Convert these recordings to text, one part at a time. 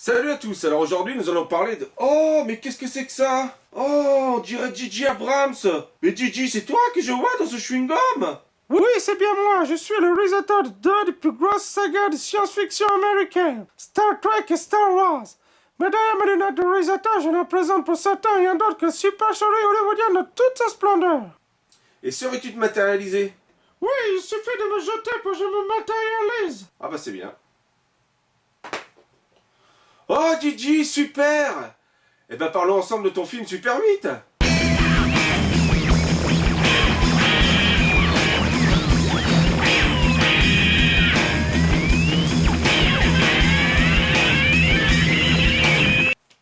Salut à tous, alors aujourd'hui nous allons parler de... Oh, mais qu'est-ce que c'est que ça? Oh, on dirait J.J. Abrams. Mais J.J., c'est toi que je vois dans ce chewing-gum? Oui, c'est bien moi, je suis le réalisateur de deux des plus grosses sagas de science-fiction américaine, Star Trek et Star Wars. Mais derrière mes lunettes de réalisateur, je ne présente pour certains rien d'autre que le supercherie hollywoodien de toute sa splendeur. Et saurais-tu te matérialiser? Oui, il suffit de me jeter pour que je me matérialise. Ah bah c'est bien. Oh J.J., super! Eh ben parlons ensemble de ton film Super 8.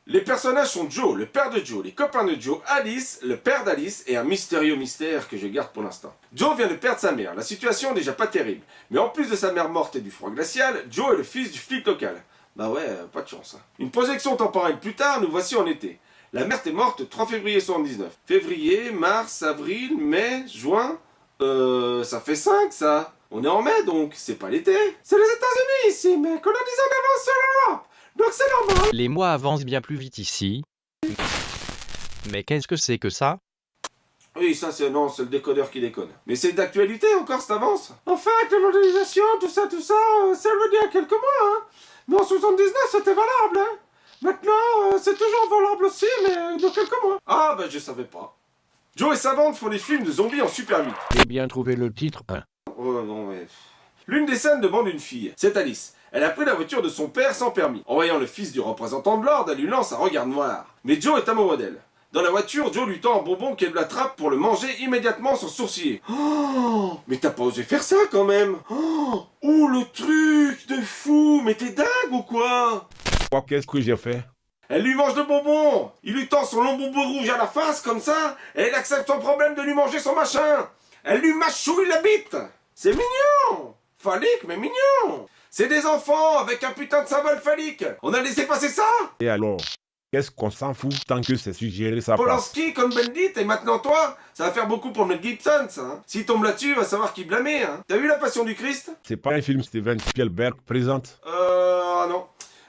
Les personnages sont Joe, le père de Joe, les copains de Joe, Alice, le père d'Alice et un mystérieux mystère que je garde pour l'instant. Joe vient de perdre sa mère, la situation est déjà pas terrible. Mais en plus de sa mère morte et du froid glacial, Joe est le fils du flic local. Bah ouais, pas de chance. Hein. Une projection temporelle plus tard, nous voici en été. La mère est morte le 3 février 79. Février, mars, avril, mai, juin... ça fait 5 ça. On est en mai donc, c'est pas l'été. C'est les États-Unis ici, mais qu'on a 10 ans d'avance sur l'Europe. Donc c'est normal. Les mois avancent bien plus vite ici. Mais qu'est-ce que c'est que ça? Oui, ça c'est... Non, c'est le décodeur qui déconne. Mais c'est d'actualité encore, cette avance. En fait, la modélisation, tout ça, ça veut dire quelques mois, hein. Mais en 79, c'était valable, hein. Maintenant, c'est toujours valable aussi, mais de quelques mois. Ah, bah je savais pas. Joe et sa bande font des films de zombies en Super 8. J'ai bien trouvé le titre. Oh non, mais... L'une des scènes demande une fille, c'est Alice. Elle a pris la voiture de son père sans permis. En voyant le fils du représentant de l'ordre, elle lui lance un regard noir. Mais Joe est amoureux d'elle. Dans la voiture, Joe lui tend un bonbon qu'elle l'attrape pour le manger immédiatement sans sourciller. Oh, mais t'as pas osé faire ça quand même. Oh, le truc de fou. Mais t'es dingue ou quoi? Qu'est-ce que j'ai fait? Elle lui mange le bonbon. Il lui tend son long bonbon rouge à la face comme ça. Et elle accepte son problème de lui manger son machin. Elle lui mâchouille la bite. C'est mignon. Phallique, mais mignon. C'est des enfants avec un putain de symbole phallique. On a laissé passer ça? Et alors? Qu'est-ce qu'on s'en fout tant que c'est suggéré sa place? Polanski comme Bandit et maintenant toi? Ça va faire beaucoup pour Mel Gibson, ça. Hein. S'il tombe là-dessus, il va savoir qui blâmer. Hein. T'as vu La Passion du Christ? C'est pas un film Steven Spielberg présente? Non.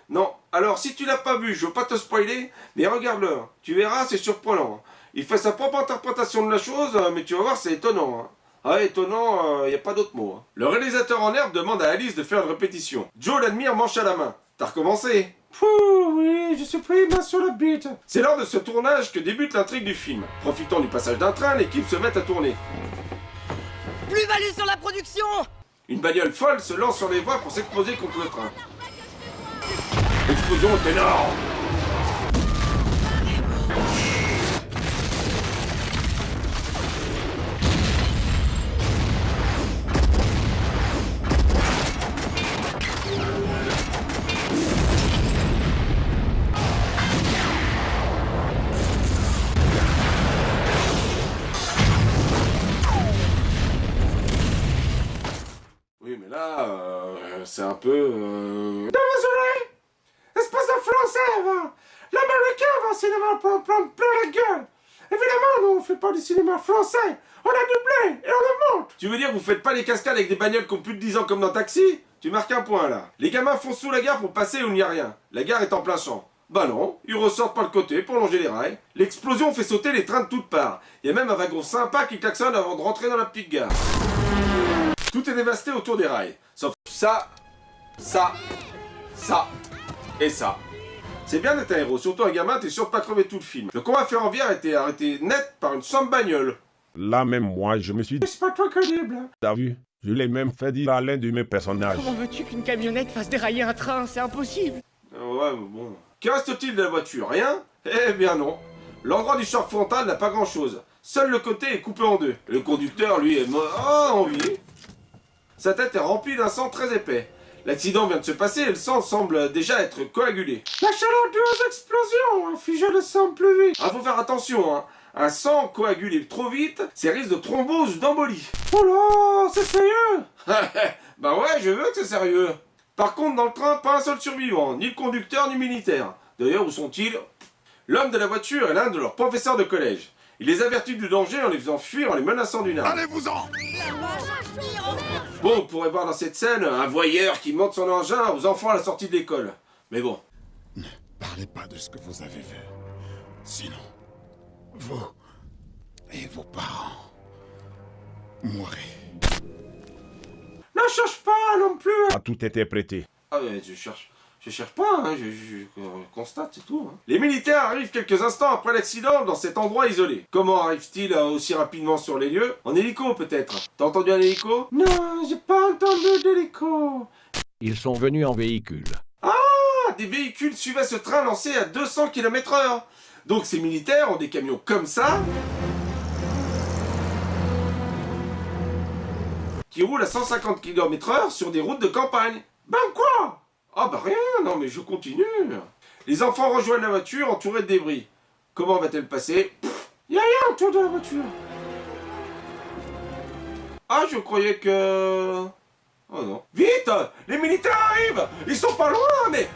Non. Alors, si tu l'as pas vu, je veux pas te spoiler, mais regarde-le. Tu verras, c'est surprenant. Il fait sa propre interprétation de la chose, mais tu vas voir, c'est étonnant. Hein. Ah, étonnant, y a pas d'autre mot. Hein. Le réalisateur en herbe demande à Alice de faire une répétition. Joe l'admire manche à la main. T'as recommencé? Pouh, oui, je suis pris main sur la bite. C'est lors de ce tournage que débute l'intrigue du film. Profitant du passage d'un train, l'équipe se met à tourner. Plus-value sur la production! Une bagnole folle se lance sur les voies pour s'exploser contre le train. L'explosion est énorme. Oui, mais là, c'est un peu... Dans les oreilles! Espèce de français, va! L'américain va au cinéma pour prendre plein la gueule! Évidemment, nous, on fait pas du cinéma français! On a du blé et on le monte! Tu veux dire que vous faites pas les cascades avec des bagnoles qui ont plus de 10 ans comme dans Taxi? Tu marques un point, là. Les gamins foncent sous la gare pour passer où il n'y a rien. La gare est en plein champ. Bah non, ils ressortent par le côté pour longer les rails. L'explosion fait sauter les trains de toutes parts. Il y a même un wagon sympa qui klaxonne avant de rentrer dans la petite gare. Tout est dévasté autour des rails. Sauf ça et ça. C'est bien d'être un héros, surtout un gamin, t'es sûr de pas crever tout le film. Le combat ferroviaire a été arrêté net par une sombre bagnole. Là même moi, je me suis dit, C'est pas trop crédible. t'as vu? Je l'ai même fait dire à l'un de mes personnages. Comment veux-tu qu'une camionnette fasse dérailler un train? C'est impossible! Ouais, mais bon. Que reste-t-il de la voiture? Rien? Eh bien non. L'endroit du choc frontal n'a pas grand-chose. Seul le côté est coupé en deux. Le conducteur, lui, est mort en vie. Sa tête est remplie d'un sang très épais. L'accident vient de se passer et le sang semble déjà être coagulé. La chaleur due aux explosions a figé le sang plus vite. Ah, faut faire attention, hein. Un sang coagulé trop vite, c'est risque de thrombose ou d'embolie. Oh là, c'est sérieux? Bah ouais, je veux que c'est sérieux. Par contre, dans le train, pas un seul survivant, ni le conducteur, ni militaire. D'ailleurs, où sont-ils? L'homme de la voiture est l'un de leurs professeurs de collège. Il les avertit du danger en les faisant fuir, en les menaçant d'une arme. Allez-vous-en! Bon, on pourrait voir dans cette scène un voyeur qui monte son engin aux enfants à la sortie de l'école. Mais bon. Ne parlez pas de ce que vous avez vu. Sinon, vous et vos parents mourrez. Ne cherche pas non plus. A tout interprété. Ah ouais, je cherche pas, hein, je constate, c'est tout. Hein. Les militaires arrivent quelques instants après l'accident dans cet endroit isolé. Comment arrivent-ils aussi rapidement sur les lieux? En hélico peut-être. T'as entendu un hélico? Non, j'ai pas entendu d'hélico. Ils sont venus en véhicule. Ah, des véhicules suivaient ce train lancé à 200 km/h. Donc ces militaires ont des camions comme ça, qui roulent à 150 km/h sur des routes de campagne. Ben quoi? Ah bah rien, non mais je continue. Les enfants rejoignent la voiture entourés de débris. Comment va-t-elle passer? Y'a rien autour de la voiture. Ah, je croyais que... Oh non. Vite! Les militaires arrivent! Ils sont pas loin, mais...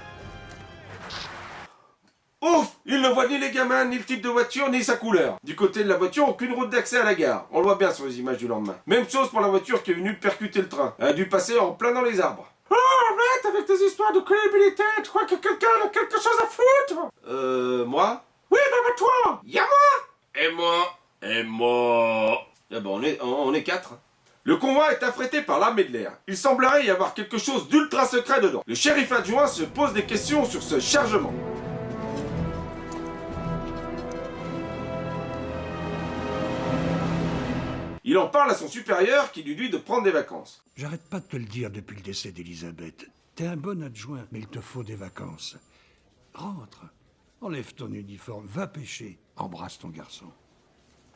Ouf! Ils ne voient ni les gamins, ni le type de voiture, ni sa couleur. Du côté de la voiture, aucune route d'accès à la gare. On le voit bien sur les images du lendemain. Même chose pour la voiture qui est venue percuter le train. Elle a dû passer en plein dans les arbres. Oh, arrête avec tes histoires de crédibilité. Tu crois que quelqu'un a quelque chose à foutre? Moi? Oui, ben toi. Y'a moi! Et moi! Et moi! Ah bah on est 4. Le convoi est affrété par l'armée de l'air. Il semblerait y avoir quelque chose d'ultra secret dedans. Le shérif adjoint se pose des questions sur ce chargement. Il en parle à son supérieur qui lui dit de prendre des vacances. J'arrête pas de te le dire depuis le décès d'Elisabeth. T'es un bon adjoint, mais il te faut des vacances. Rentre, enlève ton uniforme, va pêcher, embrasse ton garçon.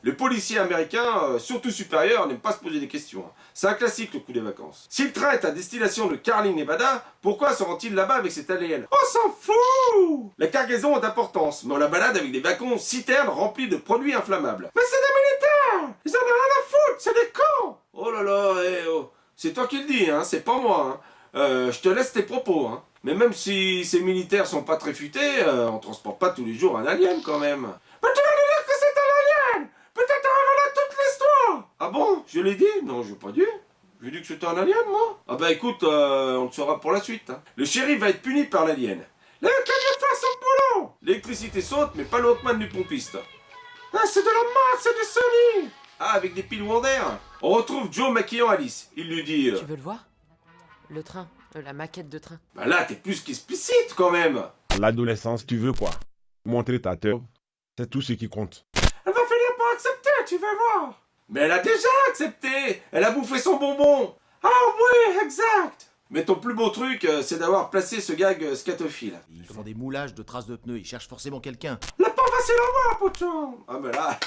Le policier américain, surtout supérieur, n'aime pas se poser des questions. C'est un classique le coup des vacances. Si le train est à destination de Carling, Nevada, pourquoi se rend-il là-bas avec cet alien? On s'en fout. La cargaison a d'importance, mais on la balade avec des wagons citernes remplis de produits inflammables. Mais c'est des militaires. Ils en ont rien à foutre, c'est des cons. Oh là là, oh. C'est toi qui le dis, hein, c'est pas moi. Hein. Je te laisse tes propos. Hein. Mais même si ces militaires sont pas très futés, on transporte pas tous les jours un alien quand même. Mais tu vas nous dire que c'est un alien. Peut-être on a toute l'histoire. Ah bon? Je l'ai dit? Non, je l'ai pas dit. J'ai dit que c'était un alien, moi. Ah bah écoute, on le saura pour la suite. Hein. Le shérif va être puni par l'alien. Les camions font son boulot. L'électricité saute, mais pas le Hawkman du pompiste. Ah, c'est de la merde, c'est du Sony. Ah, avec des piles Wonder. On retrouve Joe maquillant Alice. Il lui dit... Tu veux le voir? Le train, la maquette de train. Bah là, t'es plus qu'explicite, quand même. À l'adolescence, tu veux quoi? Montrer ta tête, c'est tout ce qui compte. Elle va finir par accepter, tu vas voir. Mais elle a déjà accepté. Elle a bouffé son bonbon. Ah oui, exact. Mais ton plus beau truc, c'est d'avoir placé ce gag scatophile. Ils font des moulages de traces de pneus, ils cherchent forcément quelqu'un. La pas facile à voir, poteau. Ah ben là,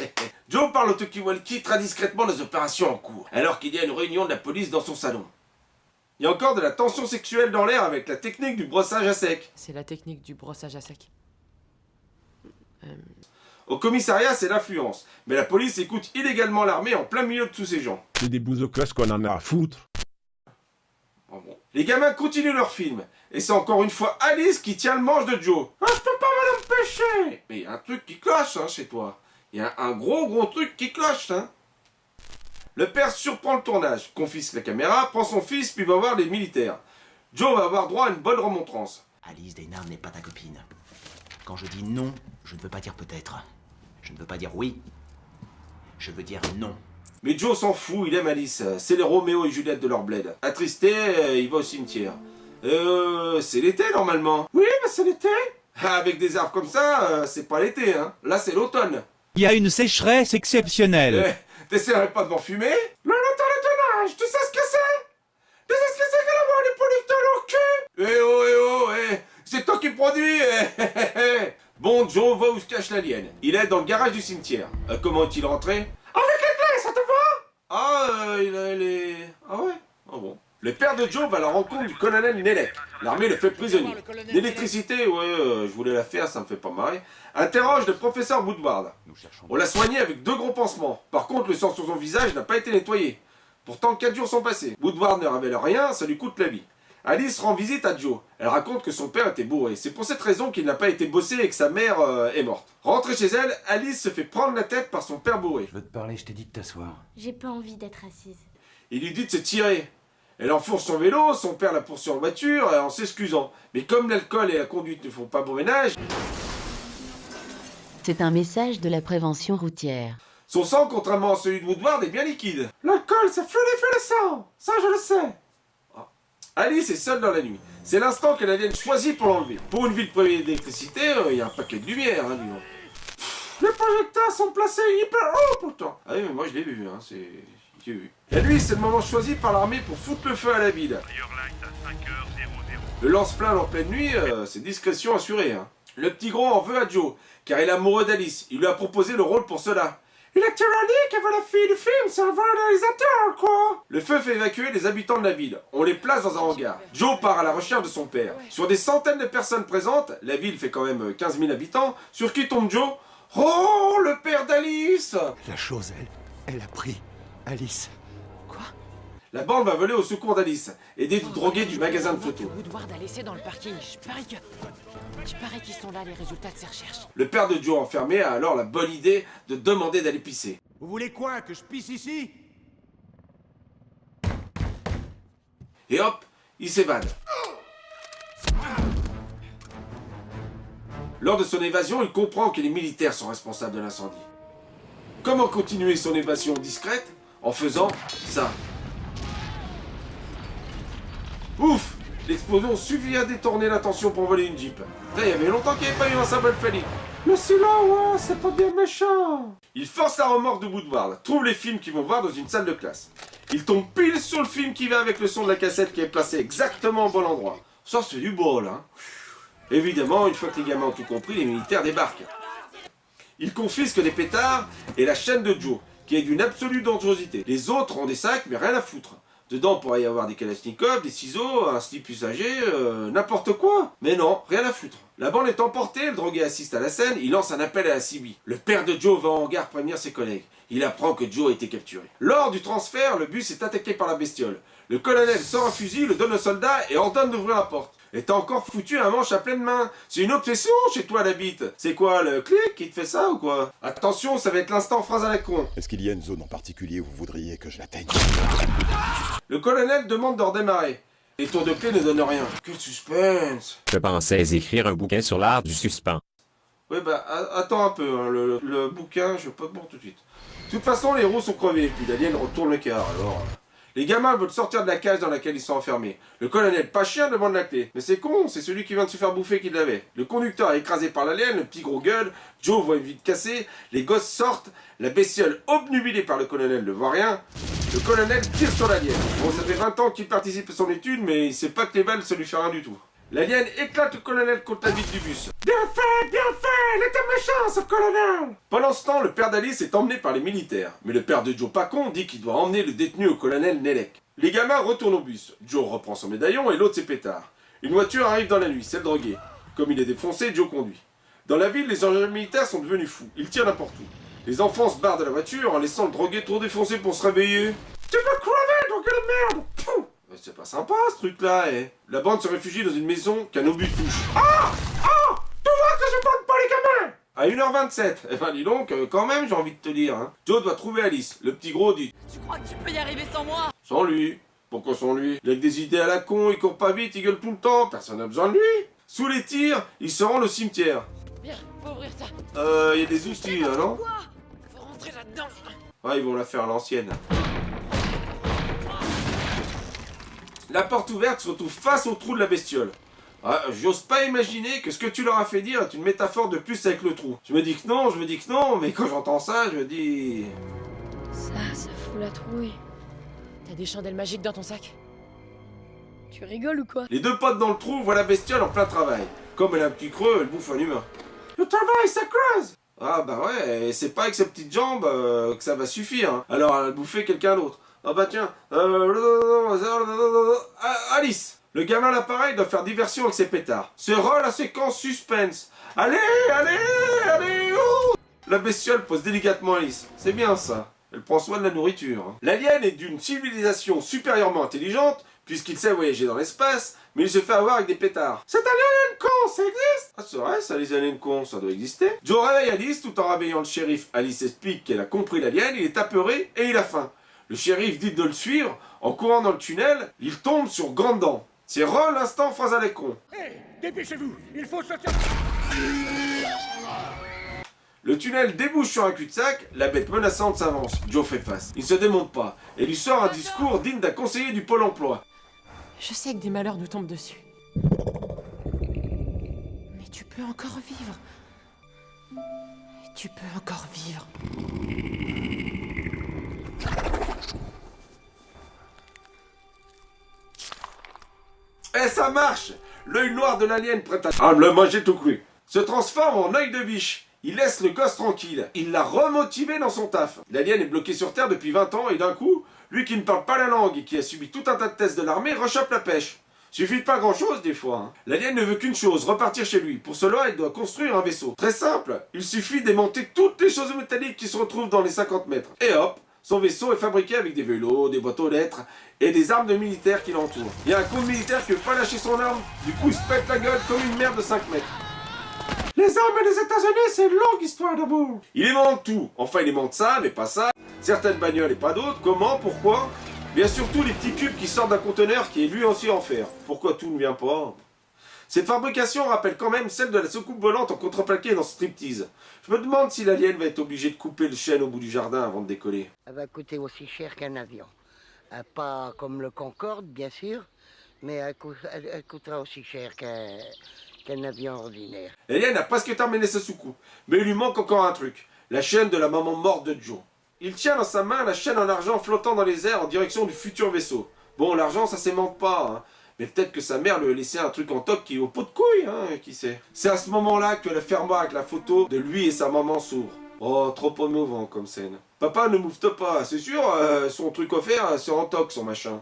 Joe parle au talkie-walkie très discrètement des opérations en cours, alors qu'il y a une réunion de la police dans son salon. Il y a encore de la tension sexuelle dans l'air avec la technique du brossage à sec. C'est la technique du brossage à sec. Au commissariat, c'est l'influence. Mais la police écoute illégalement l'armée en plein milieu de tous ces gens. C'est des bouseux-classes qu'on en a à foutre. Oh bon. Les gamins continuent leur film. Et c'est encore une fois Alice qui tient le manche de Joe. Ah, je peux pas m'empêcher. Mais il y a un truc qui cloche, hein, chez toi. Il y a un gros truc qui cloche, hein. Le père surprend le tournage, confisque la caméra, prend son fils, puis va voir les militaires. Joe va avoir droit à une bonne remontrance. Alice Deynard n'est pas ta copine. Quand je dis non, je ne veux pas dire peut-être. Je ne veux pas dire oui. Je veux dire non. Mais Joe s'en fout, il aime Alice. C'est les Roméo et Juliette de leur bled. Attristé, il va au cimetière. C'est l'été normalement. Oui, mais c'est l'été. Ah, avec des arbres comme ça, c'est pas l'été, hein. Là, c'est l'automne. Il y a une sécheresse exceptionnelle. T'essaierais pas de m'en fumer? Le tonnage, tu sais ce que c'est? Tu sais ce que c'est que d'avoir des producteurs au cul? C'est toi qui produis. Bon, Joe va où se cache l'alien. Il est dans le garage du cimetière. Comment est-il rentré? Avec les clés, ça te va? Ah, il a les... Ah ouais? Ah bon. Le père de Joe va à la rencontre du colonel Nelek. L'armée le fait prisonnier. L'électricité, je voulais la faire, ça me fait pas marrer. Interroge le professeur Woodward. On l'a soigné avec 2 gros pansements. Par contre, le sang sur son visage n'a pas été nettoyé. Pourtant, 4 jours sont passés. Woodward ne révèle rien, ça lui coûte la vie. Alice rend visite à Joe. Elle raconte que son père était bourré. C'est pour cette raison qu'il n'a pas été bossé et que sa mère est morte. Rentrée chez elle, Alice se fait prendre la tête par son père bourré. Je veux te parler, je t'ai dit de t'asseoir. J'ai pas envie d'être assise. Il lui dit de se tirer. Elle enfourche son vélo, son père la poursuit en voiture en s'excusant. Mais comme l'alcool et la conduite ne font pas bon ménage, C'est un message de la prévention routière. son sang, contrairement à celui de Woodward, est bien liquide. L'alcool, ça fluidifie le sang. Ça, je le sais. Alice est seule dans la nuit. C'est l'instant que l'alien choisit pour l'enlever. Pour une ville privée d'électricité, il y a un paquet de lumière, hein, disons. Les projecteurs sont placés hyper haut pourtant. Ah oui, mais moi je l'ai vu, hein, j'ai vu. La nuit, c'est le moment choisi par l'armée pour foutre le feu à la ville. Le lance-flamme en pleine nuit, c'est discrétion assurée, hein. Le petit gros en veut à Joe, car il est amoureux d'Alice. Il lui a proposé le rôle pour cela. Il a tyrannique avec la fille du film, c'est un vrai réalisateur, quoi. Le feu fait évacuer les habitants de la ville. On les place dans un hangar. Joe part à la recherche de son père. Sur des centaines de personnes présentes, la ville fait quand même 15 000 habitants, sur qui tombe Joe? Oh, le père d'Alice! La chose, elle a pris Alice. La bande va voler au secours d'Alice, aider du drogué du magasin de photos. Woodward a laissé dans le parking. Je parie qu'ils sont là, les résultats de ses recherches. Le père de Joe enfermé a alors la bonne idée de demander d'aller pisser. Vous voulez quoi? Que je pisse ici? Et hop, il s'évade. Lors de son évasion, il comprend que les militaires sont responsables de l'incendie. Comment continuer son évasion discrète? En faisant ça. Ouf! L'explosion suffit à détourner l'attention pour voler une Jeep. Putain, il y avait longtemps qu'il n'y avait pas eu un symbole phallique. Mais celui-là, ouais, c'est pas bien méchant. Il force la remorque de Woodward, trouve les films qu'ils vont voir dans une salle de classe. Il tombe pile sur le film qui va avec le son de la cassette qui est placé exactement au bon endroit. Ça, c'est du bol, hein. Évidemment, une fois que les gamins ont tout compris, les militaires débarquent. Ils confisquent des pétards et la chaîne de Joe, qui est d'une absolue dangerosité. Les autres ont des sacs, mais rien à foutre. Dedans pourrait y avoir des kalachnikovs, des ciseaux, un slip usagé, n'importe quoi. Mais non, rien à foutre. La bande est emportée, le drogué assiste à la scène, il lance un appel à la CB. Le père de Joe va en hangar prévenir ses collègues. Il apprend que Joe a été capturé. Lors du transfert, le bus est attaqué par la bestiole. Le colonel sort un fusil, le donne au soldat et ordonne d'ouvrir la porte. Et t'as encore foutu un manche à pleine main. C'est une obsession chez toi, la bite. C'est quoi, le clic qui te fait ça ou quoi? Attention, ça va être l'instant phrase à la con. Est-ce qu'il y a une zone en particulier où vous voudriez que je l'atteigne? Le colonel demande de redémarrer. Les tours de clé ne donnent rien. Quel suspense! Je pensais écrire un bouquin sur l'art du suspens. Ouais bah, attends un peu, hein. Le bouquin, je vais pas te voir tout de suite. De toute façon, les roues sont crevées, puis l'alien retourne le car, alors... Les gamins veulent sortir de la cage dans laquelle ils sont enfermés. Le colonel pas chien demande la clé. Mais c'est con, c'est celui qui vient de se faire bouffer qui l'avait. Le conducteur est écrasé par l'alien, le petit gros gueule, Joe voit une vitre cassée, les gosses sortent, la bestiole obnubilée par le colonel ne voit rien. Le colonel tire sur l'alien. Bon, ça fait 20 ans qu'il participe à son étude, mais il sait pas que les balles ça lui fait rien du tout. L'alien éclate le colonel contre la vitre du bus. Bien fait, il était méchant, ce colonel. Pendant ce temps, le père d'Alice est emmené par les militaires. Mais le père de Joe Pacon dit qu'il doit emmener le détenu au colonel Nelek. Les gamins retournent au bus. Joe reprend son médaillon et l'autre ses pétards. Une voiture arrive dans la nuit, c'est le drogué. Comme il est défoncé, Joe conduit. Dans la ville, les engins militaires sont devenus fous. Ils tirent n'importe où. Les enfants se barrent de la voiture en laissant le drogué trop défoncé pour se réveiller. Tu vas crever, drogué de merde. Pouh. C'est pas sympa ce truc-là, eh. La bande se réfugie dans une maison qu'un obus touche. Ah! Tu vois que je bande pas les gamins! À 1h27. Eh ben dis donc, quand même j'ai envie de te dire, hein. Joe doit trouver Alice. Le petit gros dit. Tu crois que tu peux y arriver sans moi? Sans lui. Pourquoi sans lui? Il a que des idées à la con, il court pas vite, il gueule tout le temps, personne n'a besoin de lui. Sous les tirs, il se rend au cimetière. Viens, faut ouvrir ça. Il y a des outils là, non? Faut rentrer là-dedans. Ouais, ils vont la faire à l'ancienne. La porte ouverte se retrouve face au trou de la bestiole. Ah, j'ose pas imaginer que ce que tu leur as fait dire est une métaphore de plus avec le trou. Je me dis que non, mais quand j'entends ça, je me dis... Ça fout la trouille. T'as des chandelles magiques dans ton sac? Tu rigoles ou quoi? Les deux potes dans le trou voient la bestiole en plein travail. Comme elle a un petit creux, elle bouffe un humain. Le travail, ça creuse. Ah bah ouais, et c'est pas avec ses petites jambes que ça va suffire. Hein. Alors elle a bouffé quelqu'un d'autre. Ah bah tiens, Alice. Le gamin à l'appareil doit faire diversion avec ses pétards. Se rend la séquence suspense. Allez, oh. La bestiole pose délicatement Alice. C'est bien ça. Elle prend soin de la nourriture. Hein. L'alien est d'une civilisation supérieurement intelligente, puisqu'il sait voyager dans l'espace, mais il se fait avoir avec des pétards. C'est un alien con, ça existe? Ah c'est vrai, ça, les aliens cons, ça doit exister. Joe réveille Alice tout en réveillant le shérif. Alice explique qu'elle a compris l'alien, il est apeuré et il a faim. Le shérif dit de le suivre. En courant dans le tunnel, il tombe sur Grande Dent. C'est l'instant phrase à la con. Hé, dépêchez-vous, il faut sortir. Le tunnel débouche sur un cul-de-sac, la bête menaçante s'avance. Joe fait face. Il ne se démonte pas et lui sort un discours digne d'un conseiller du Pôle emploi. Je sais que des malheurs nous tombent dessus. Mais tu peux encore vivre. Tu peux encore vivre. Et ça marche! L'œil noir de l'alien prêt à... Ah, le manger tout cru. Se transforme en œil de biche. Il laisse le gosse tranquille. Il l'a remotivé dans son taf. L'alien est bloqué sur Terre depuis 20 ans et d'un coup, lui qui ne parle pas la langue et qui a subi tout un tas de tests de l'armée, rechoppe la pêche. Suffit de pas grand chose des fois. Hein. L'alien ne veut qu'une chose, repartir chez lui. Pour cela, il doit construire un vaisseau. Très simple. Il suffit d'aimanter toutes les choses métalliques qui se retrouvent dans les 50 mètres. Et hop, son vaisseau est fabriqué avec des vélos, des boîtes aux lettres et des armes de militaires qui l'entourent. Il y a un con militaire qui veut pas lâcher son arme, du coup il se pète la gueule comme une merde de 5 mètres. Les armes des États-Unis, c'est une longue histoire d'amour. Il aimante tout. Enfin, il aimante ça, mais pas ça. Certaines bagnoles et pas d'autres. Comment? Pourquoi? Bien surtout les petits cubes qui sortent d'un conteneur qui est lui aussi en fer. Pourquoi tout ne vient pas? Cette fabrication rappelle quand même celle de la soucoupe volante en contreplaqué dans Striptease. Je me demande si l'alien va être obligé de couper le chêne au bout du jardin avant de décoller. Elle va coûter aussi cher qu'un avion. Pas comme le Concorde, bien sûr, mais elle coûtera aussi cher qu'un avion ordinaire. L'alien a presque terminé sa soucoupe, mais il lui manque encore un truc. La chaîne de la maman morte de Joe. Il tient dans sa main la chaîne en argent flottant dans les airs en direction du futur vaisseau. Bon, l'argent, ça s'aimante pas, hein. Mais peut-être que sa mère lui a laissé un truc en toc qui est au pot de couille, hein, qui sait. C'est à ce moment-là que la fermoire avec la photo de lui et sa maman s'ouvre. Oh, trop émouvant comme scène. Papa ne moufte pas, c'est sûr, son truc offert, c'est en toc, son machin.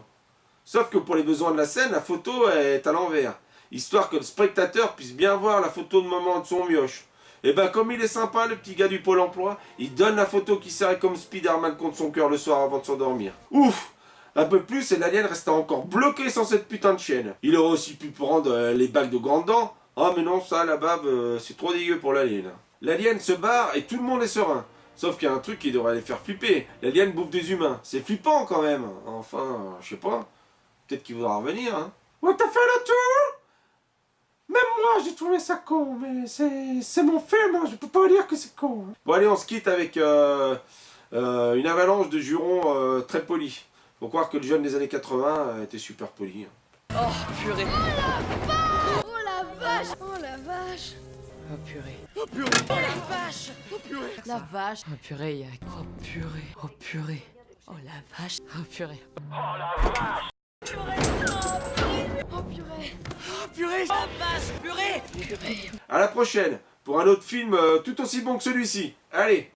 Sauf que pour les besoins de la scène, la photo est à l'envers. Histoire que le spectateur puisse bien voir la photo de maman de son mioche. Et ben comme il est sympa, le petit gars du Pôle emploi, il donne la photo qui serrait comme Spider-Man contre son cœur le soir avant de s'endormir. Ouf! Un peu plus et l'alien restait encore bloqué sans cette putain de chaîne. Il aurait aussi pu prendre les bagues de Grande Dent. Ah mais non, ça, la bave, c'est trop dégueu pour l'alien. L'alien se barre et tout le monde est serein. Sauf qu'il y a un truc qui devrait les faire flipper. L'alien bouffe des humains. C'est flippant quand même. Enfin, je sais pas. Peut-être qu'il voudra revenir, hein. Ouais, t'as fait le tour? Même moi, j'ai trouvé ça con, mais c'est mon film, hein. Je peux pas dire que c'est con. Hein. Bon allez, on se quitte avec une avalanche de jurons très polis. Faut croire que le jeune des années 80 était super poli. Oh, purée. Oh la vache! Oh la vache! Oh, purée. Oh purée. Oh, la vache. Oh purée. La vache. Oh, purée, Yak. Oh, purée. Oh, purée. Oh, la vache. Oh, purée. Oh purée! Oh, purée. Oh, vache. Purée. Purée! À la prochaine pour un autre film tout aussi bon que celui-ci. Allez!